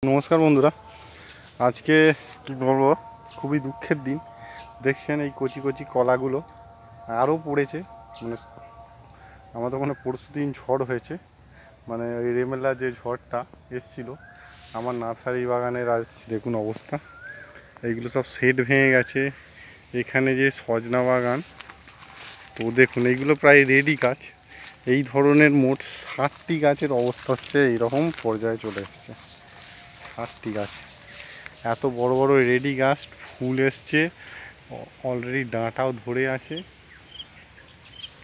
নমস্কার বন্ধুরা, আজকে কি বলবো, খুবই দুঃখের দিন। দেখছেন এই কচি কচি কলাগুলো আরও পড়েছে। মানে আমাদের ওখানে পরশু দিন ঝড় হয়েছে, মানে ওই রেমেলা যে ঝড়টা এসছিল আমার নার্সারি বাগানের, আজ দেখুন অবস্থা। এইগুলো সব সেট ভেঙে গেছে। এখানে যে সজনা বাগান, তো দেখুন এইগুলো প্রায় রেডি গাছ। এই ধরনের মোট 60টি গাছের অবস্থা হচ্ছে এইরকম পর্যায়ে চলে এসছে। 60টি গাছ, এত বড় বড় রেডি গাছ, ফুল এসছে, অলরেডি ডাঁটাও ধরে আছে।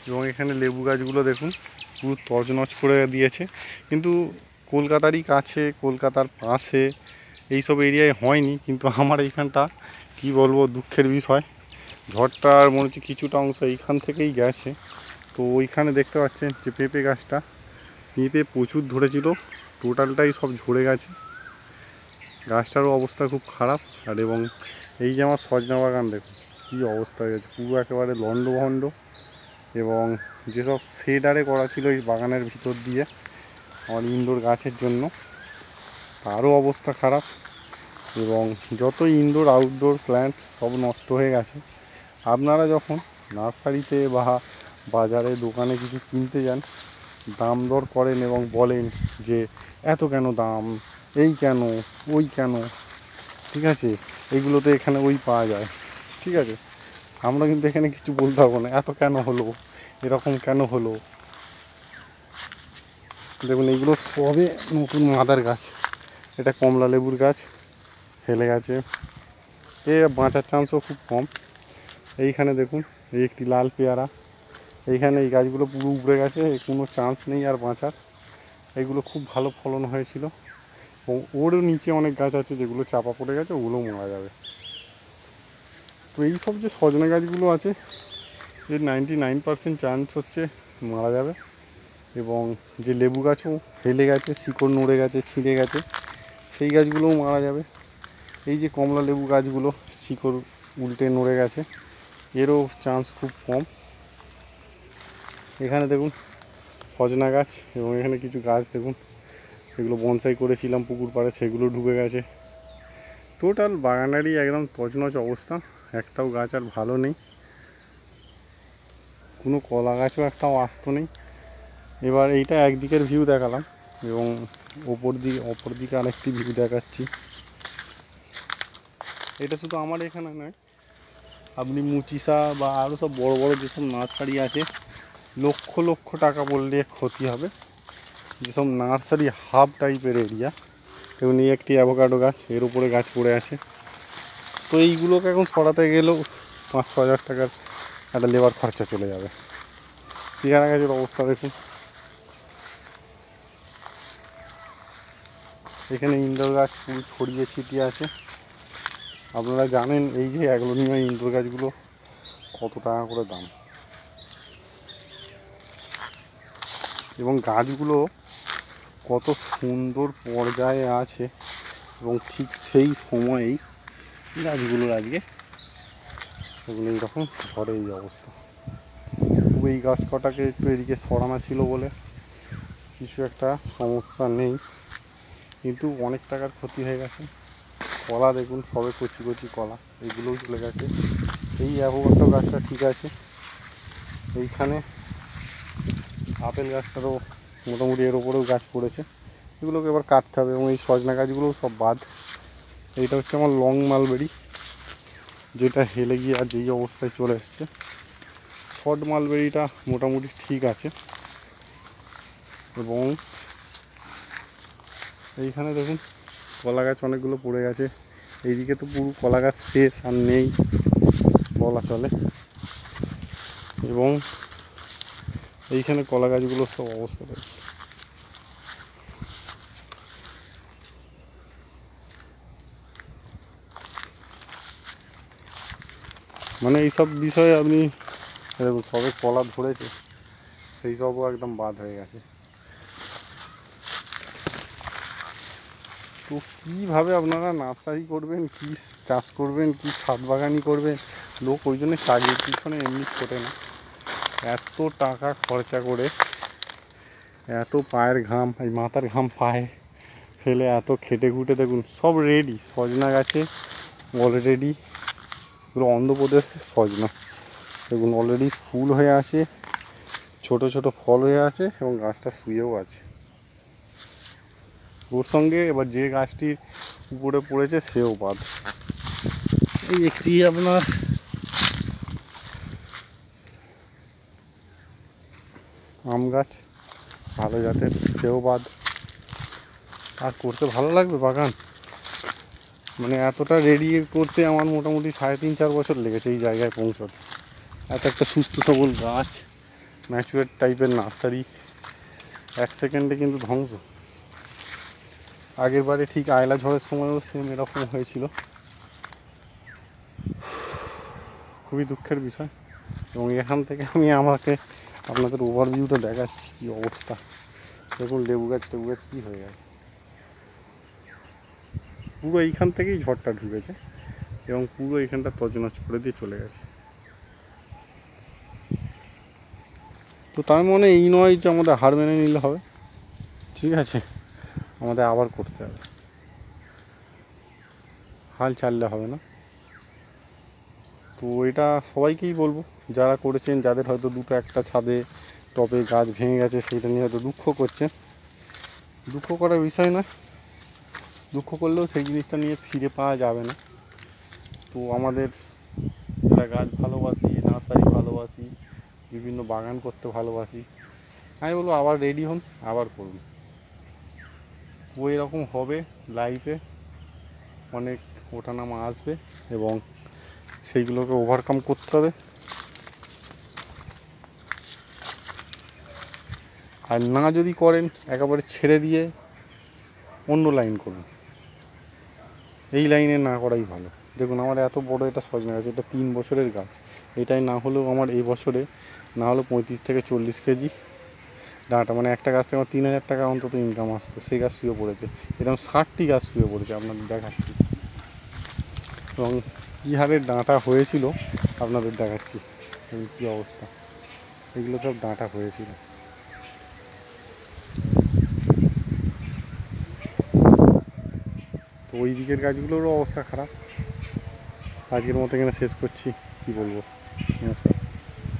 এবং এখানে লেবু গাছগুলো দেখুন পুরো তছনছ করে দিয়েছে। কিন্তু কলকাতারই কাছে, কলকাতার পাশে এইসব এরিয়ায় হয়নি, কিন্তু আমার এইখানটা কি বলবো, দুঃখের বিষয়। ঝড়টার মনে হচ্ছে কিছুটা অংশ এইখান থেকেই গেছে। তো ওইখানে দেখতে পাচ্ছেন যে পেঁপে গাছটা, পেঁপে প্রচুর ধরেছিল, টোটালটাই সব ঝরে গেছে। গাছটারও অবস্থা খুব খারাপ। আর এবং এই যে আমার সজনা বাগান দেখুন কী অবস্থা হয়ে গেছে, পুরো একেবারে লণ্ডভণ্ড। এবং যেসব শেডারে করা ছিল এই বাগানের ভিতর দিয়ে আমার ইনডোর গাছের জন্য, তারও অবস্থা খারাপ। এবং যত ইনডোর আউটডোর প্ল্যান্ট সব নষ্ট হয়ে গেছে। আপনারা যখন নার্সারিতে বা বাজারে দোকানে কিছু কিনতে যান, দাম দর করেন এবং বলেন যে এত কেন দাম, এই কেন, ওই কেন, ঠিক আছে, এইগুলোতে এখানে ওই পাওয়া যায়, ঠিক আছে। আমরা কিন্তু এখানে কিছু বলতে পারবো না, এত কেন হলো, এরকম কেন হলো। দেখুন এইগুলো সবে নতুন মাদার গাছ। এটা কমলা লেবুর গাছ, ফেলে গেছে, এ বাঁচার চান্সও খুব কম। এইখানে দেখুন এই একটি লাল পেয়ারা, এইখানে এই গাছগুলো পুরো উপড়ে গেছে, কোনো চান্স নেই আর বাঁচার। এইগুলো খুব ভালো ফলন হয়েছিল। এবং ওরও নিচে অনেক গাছ আছে যেগুলো চাপা পড়ে গেছে, ওগুলোও মারা যাবে। তো এই সব যে সজনে গাছগুলো আছে, এর 99% চান্স হচ্ছে মারা যাবে। এবং যে লেবু গাছও ফেলে গেছে, শিকড় নড়ে গেছে, ছিঁড়ে গেছে, সেই গাছগুলোও মারা যাবে। এই যে কমলা লেবু গাছগুলো শিকড় উল্টে নড়ে গেছে, এরও চান্স খুব কম। এখানে দেখুন সজনা গাছ, এবং এখানে কিছু গাছ দেখুন, এগুলো বনসাই করেছিলাম পুকুর পাড়ে, সেগুলো ডুবে গেছে। টোটাল বাগানারই একদম তছনছ অবস্থা, একটাও গাছ আর ভালো নেই। কোনো কলা গাছও একটাও আস্ত নেই। এবার এইটা একদিকের ভিউ দেখালাম, এবং অপর দিকে আরেকটি ভিউ দেখাচ্ছি। এটা শুধু আমার এখানে নয়, আপনি মুচিসা বা আরও সব বড় বড় যেসব নার্সারি আছে, লক্ষ লক্ষ টাকা বললে ক্ষতি হবে। যেসব নার্সারি হাব টাইপের এরিয়া, এবং এই একটি অ্যাভোকাডো গাছ, এর উপরে গাছ পড়ে আছে। তো এইগুলোকে এখন সরাতে গেলেও 5-6 হাজার টাকার একটা লেবার খরচা চলে যাবে। পেয়ারা গাছের অবস্থা দেখুন। এখানে ইনডোর গাছ ফুল ছড়িয়ে ছিটিয়ে আছে। আপনারা জানেন এই যে অ্যাগ্লোনিমা ইনডোর গাছগুলো কত টাকা করে দাম। এবং গাছগুলো কত সুন্দর পর্যায়ে আছে, এবং ঠিক সেই সময়েই গাছগুলোর আজকে এগুলো এইরকম ঝড়ে এই অবস্থা। তবু এই গাছ কটাকে একটু এদিকে সরানো ছিল বলে কিছু একটা সমস্যা নেই, কিন্তু অনেক টাকার ক্ষতি হয়ে গেছে। কলা দেখুন সবে কচি কচি কলা, এইগুলোও চলে গেছে। এই অ্যাভোকাডো গাছটা ঠিক আছে। এইখানে আপেল গাছটারও মোটামুটি এর ওপরেও গাছ পড়েছে, এগুলোকে এবার কাটতে হবে। এবং এই সজনা গাছগুলোও সব বাদ। এইটা হচ্ছে আমার লং মালবেরি, যেটা হেলে গিয়ে আর যেই অবস্থায় চলে এসছে। শর্ট মালবেরিটা মোটামুটি ঠিক আছে। এবং এইখানে দেখুন কলা গাছ অনেকগুলো পড়ে গেছে। এইদিকে তো পুরো কলা গাছ শেষ, আর নেই বলা চলে। এবং এইখানে কলা গাছগুলোর সব অবস্থা দেখুন। মানে এইসব বিষয়ে আপনি দেখুন সবে কলা ধরেছে, সেই সবও একদম বাদ হয়ে গেছে। তো কীভাবে আপনারা নার্সারি করবেন, কী চাষ করবেন, কী ছাদ বাগানি করবেন, লোক ওই জন্য চাকরির পিছনে এমনি ছোটে না। এত টাকা খরচা করে, এত পায়ের ঘাম, এই মাথার ঘাম পায়ে ফেলে এত খেটে খুঁটে দেখুন সব রেডি। সজনা গাছে অলরেডি পুরো অন্ধ্রপ্রদেশের সজনা দেখুন অলরেডি ফুল হয়ে আছে, ছোট ছোট ফল হয়ে আছে এবং গাছটা শুয়েও আছে। ওর সঙ্গে এবার যে গাছটির উপরে পড়েছে সেও বাদ। এই একটি আপনার আম গাছ ভালো জাতের, সেও বাদ। আর করতে ভালো লাগবে বাগান, মানে এতটা রেডি করতে আমার মোটামুটি 3.5-4 বছর লেগেছে এই জায়গায় পৌঁছতে। এত একটা সুস্থ সবল গাছ, ম্যাচুয়ার টাইপের নার্সারি, 1 সেকেন্ডে কিন্তু ধ্বংস। আগের বারে ঠিক আয়লা ঝড়ের সময়ও সেম এরকম হয়েছিল। খুবই দুঃখের বিষয়। এবং এখান থেকে আমি আপনাদের ওভারভিউটা দেখাচ্ছি কী অবস্থা। দেখুন লেবু গাছ কী হয়ে গেছে, পুরো এইখান থেকেই ঝড়টা ঢুকেছে এবং পুরো এখানটা তছনছ করে দিয়ে চলে গেছে। তো তার মানে এই নয় যে আমাদের হার মেনে নিলে হবে, ঠিক আছে, আমাদের আবার করতে হবে, হাল ছাড়লে হবে না। তো এটা সবাইকেই বলবো, যারা করেছেন, যাদের হয়তো দুটো একটা ছাদে টবে গাছ ভেঙে গেছে সেটা নিয়ে হয়তো দুঃখ করছেন, দুঃখ করার বিষয় না। দুঃখ করলেও সেই জিনিসটা নিয়ে ফিরে পাওয়া যাবে না। তো আমাদের যারা গাছ ভালোবাসি, নার্সারি ভালোবাসি, বিভিন্ন বাগান করতে ভালোবাসি, আমি বলবো আবার রেডি হন, আবার করুন। ওই রকম হবে লাইফে, অনেক ওঠানামা আসবে এবং সেইগুলোকে ওভারকাম করতে হবে। আর না যদি করেন একেবারে ছেড়ে দিয়ে অন্য লাইন করুন, এই লাইনে না করাই ভালো। দেখুন আমার এত বড় এটা সজনা গাছ, এটা 3 বছরের গাছ, এটাই না হলেও আমার এই বছরে না হলেও 35 থেকে 40 কেজি ডাঁটা, মানে একটা গাছ থেকে আমার 3000 টাকা অন্তত ইনকাম আসতো। সেই গাছ শুয়ে পড়েছে, এরকম 60টি গাছ শুয়ে পড়েছে আপনাদের দেখাচ্ছি। এবং কী হারে ডাঁটা হয়েছিল আপনাদের দেখাচ্ছি, কী অবস্থা, এগুলো সব ডাঁটা হয়েছিল। তো ওই দিকের গাছগুলোরও অবস্থা খারাপ। আজকের মতো এখানে শেষ করছি, কী বলবো, নমস্কার।